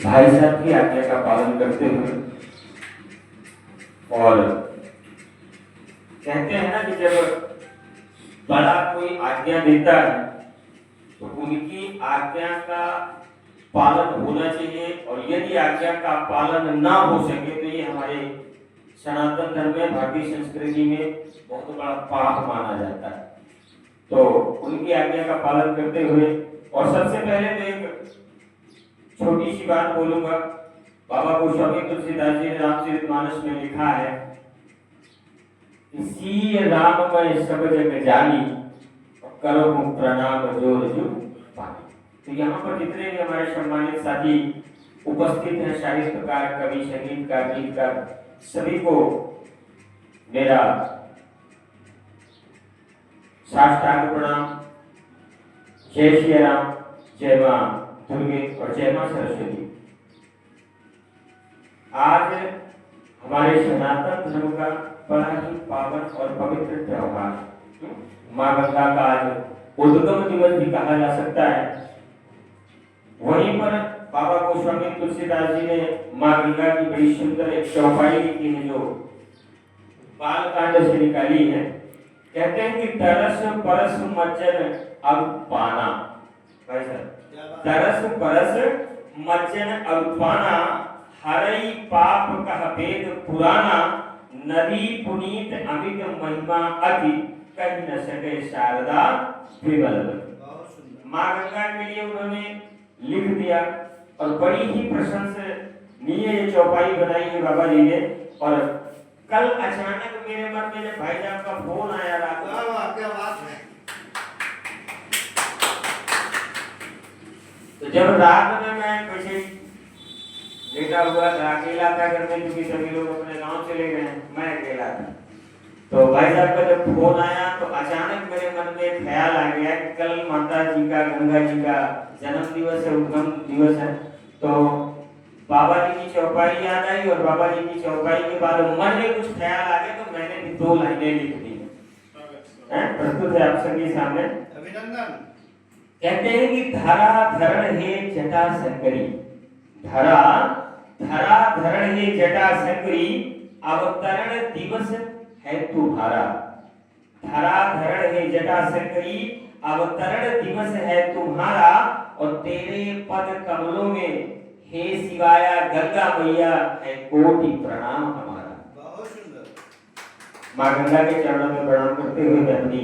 भाई साहब की आज्ञा का पालन करते हुए, और कहते हैं ना कि जब बड़ा कोई आज्ञा देता है तो उनकी आज्ञा का पालन होना चाहिए, और यदि आज्ञा का पालन ना हो सके तो ये हमारे सनातन धर्म में, भारतीय संस्कृति में बहुत बड़ा पाप माना जाता है। तो उनकी आज्ञा का पालन करते हुए, और सबसे पहले तो एक छोटी सी बात बोलूंगा। बाबा गोस्वामी तुलसीदास जी ने रामचरितमानस में लिखा है, इसी राम मैं सब जग जानी, करो प्रणाम जोर जू पानी। तो यहाँ पर जितने भी हमारे सम्मानित साथी उपस्थित हैं, साहित्यकार, कवि, संगीतकार, गीतकार, सभी को मेरा साष्टांग प्रणाम। जय श्री राम, जय मां दुर्गे और जय मां सरस्वती। आज हमारे सनातन धर्म का बड़ा ही पावन और पवित्र त्योहार मां गंगा का आज उद्गम दिवस भी कहा जा सकता है। वहीं पर बाबा गोस्वामी तुलसीदास जी ने मां गंगा की बड़ी सुंदर एक चौपाई लिखी है, जो बाल कांड से निकाली है। कहते हैं कि तरस परस मज्जन अब पाना, तरस परस मज्जन अब पाना, हरई पाप कह वेद पुराना, नदी पुनीत अमित महिमा अति, कह न सके शारदा विमल। मां गंगा के लिए उन्होंने लिख दिया और बड़ी ही प्रशंसनीय ये चौपाई बनाई है बाबा जी ने। और कल अचानक मेरे मन में जब भाई साहब का फोन आया रात को, क्या बात है, तो जब रात में मैं कैसे लेटा हुआ था, अकेला था घर में, क्योंकि सभी लोग अपने गांव चले गए, मैं अकेला था। तो भाई साहब का जब फोन आया तो अचानक मेरे मन में ख्याल आ गया कि कल माता जी का, गंगा जी का जन्म दिवस है, उद्गम दिवस है। तो बाबा जी की चौपाई याद आई, और बाबा जी की चौपाई के बाद मन में कुछ ख्याल आ गया, तो मैंने भी 2 लाइनें लिख दी हैं, प्रस्तुत है आप सबके सामने। अभिनंदन। कहते हैं कि धरा धरण है जटा संकरी, धरा धरा धरण है जटा संकरी, अवतरण दिवस है तुम्हारा। धरा धरण है जटा संकरी, अवतरण दिवस है तुम्हारा, और तेरे पद कमलों में हे शिवाया गंगा मैया है कोटि प्रणाम हमारा। बहुत सुंदर। मां गंगा के चरणों में प्रणाम करते हुए मैं अपनी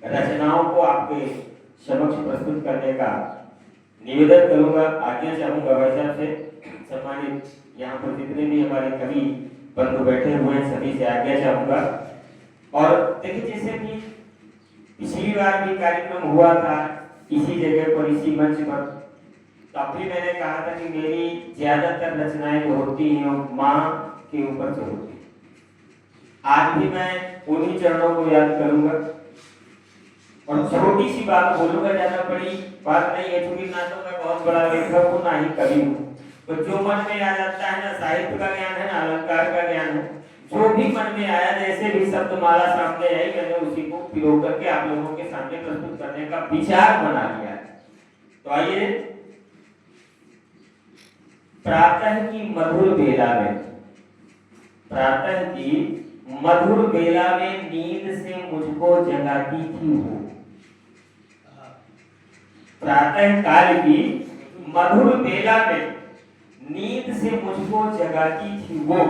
रचनाओं को आपके समक्ष प्रस्तुत करने का निवेदन करूंगा, आज्ञा चाहूंगा भाई साहब से। सम्मानित यहाँ पर जितने भी हमारे कवि बंधु बैठे हुए हैं, सभी से आज्ञा चाहूंगा। और देखिए, जैसे कि पिछली बार भी कार्यक्रम हुआ था इसी जगह पर, इसी मंच पर, तब भी मैंने कहा था कि मेरी ज्यादातर रचनाएं जो होती हैं वो माँ के ऊपर से होती है। आज भी मैं उन्हीं चरणों को याद करूंगा और छोटी सी बात बोलूंगा, ज्यादा बड़ी बात नहीं है, क्योंकि ना तो मैं बहुत बड़ा लेखक हूँ, ना ही कवि हूँ। तो जो मन में आ जाता है ना, साहित्य का ज्ञान है ना, अलंकार का ज्ञान है, जो भी मन में आया, जैसे भी शब्द माला सामने आई, मैंने उसी को पिरो करके आप लोगों के सामने प्रस्तुत करने का विचार बना लिया है। तो आइए, प्रातः की मधुर बेला में, प्रातः की मधुर बेला में नींद से मुझको जगाती थी वो। प्रातः काल की मधुर बेला में नींद से मुझको जगाती थी वो।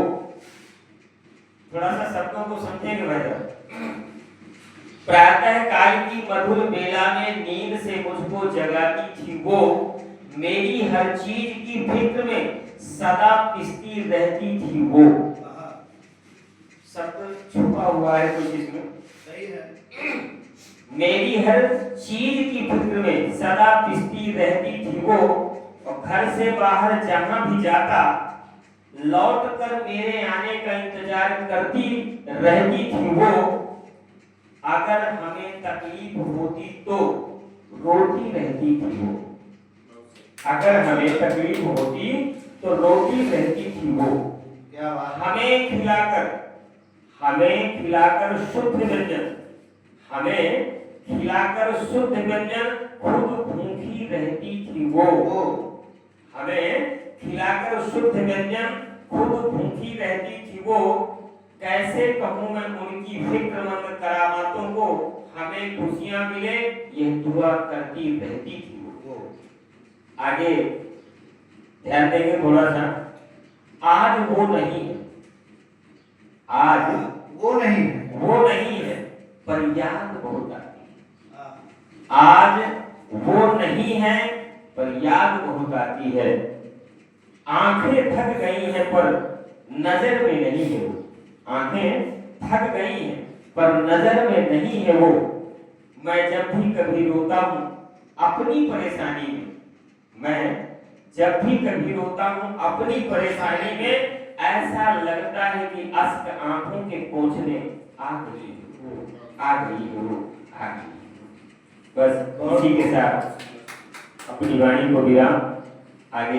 थोड़ा सा शब्दों को समझेंगे भाई साहब। प्रातः काल की मधुर बेला में नींद से मुझको जगाती थी वो, मेरी हर चीज की फिक्र में सदा पिसती रहती थी वो। शब्द छुपा हुआ है कुछ इसमें, सही है। मेरी हर चीज की फिक्र में सदा पिसती रहती थी वो, और घर से बाहर जहां भी जाता लौट कर मेरे आने का इंतजार करती रहती थी वो। अगर हमें तकलीफ होती तो रोती रहती थी वो, अगर हमें तकलीफ होती तो रोती रहती थी वो। क्या बात। हमें खिलाकर शुद्ध व्यंजन, हमें खिलाकर शुद्ध व्यंजन खुद भूखी रहती थी वो। हमें खिलाकर शुद्ध व्यंजन, खुद भूखी रहती थी वो, कैसे कहूँ मैं उनकी फिक्रमंद करामातों को, हमें खुशियां मिले ये दुआ करती रहती थी वो। आगे ध्यान देंगे थोड़ा सा। आज वो नहीं है, आज वो नहीं है, पर याद बहुत आती है। आज वो नहीं है पर याद बहुत आती है। आंखें थक गई हैं पर नजर में नहीं है वो, आंखें थक गई हैं पर नजर में नहीं है वो। मैं जब भी कभी रोता हूँ अपनी परेशानी में, मैं जब भी कभी रोता हूँ अपनी परेशानी में, ऐसा लगता है कि अश्क आंखों के पोंछने आ गई हो, आ गई हो, आ गई। बस इसी के साथ अपनी वाणी को विराम। आगे